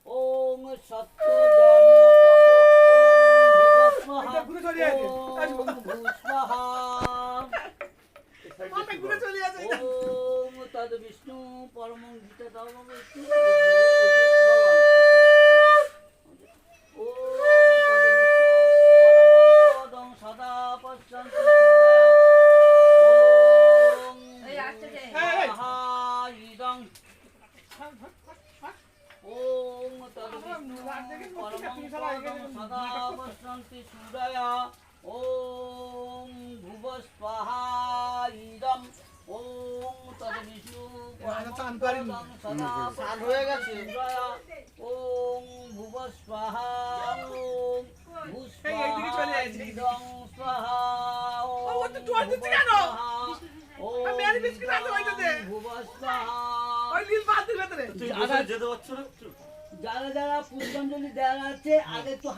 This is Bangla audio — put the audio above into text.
ওম সত্য জন ওম তদ বিষ্ণু পরম গীতা দাও বিষ্ণু সদা পশ্যন্তি ওম ইদং ওম তদ বিষ্ণু পরমং সদা পশ্যন্তি সূরয়া ওম ভুবস্পহা ইদং ওম তদ বিষ্ণু পরমং সদা সাধ হয়ে গেছে ওম ভুবস্পহা ওম ভুস্পহা ইদং স্পহা ওম ভুবস্পহা যারা যারা পুষ্পাঞ্জলি দেওয়া আছে আগে তো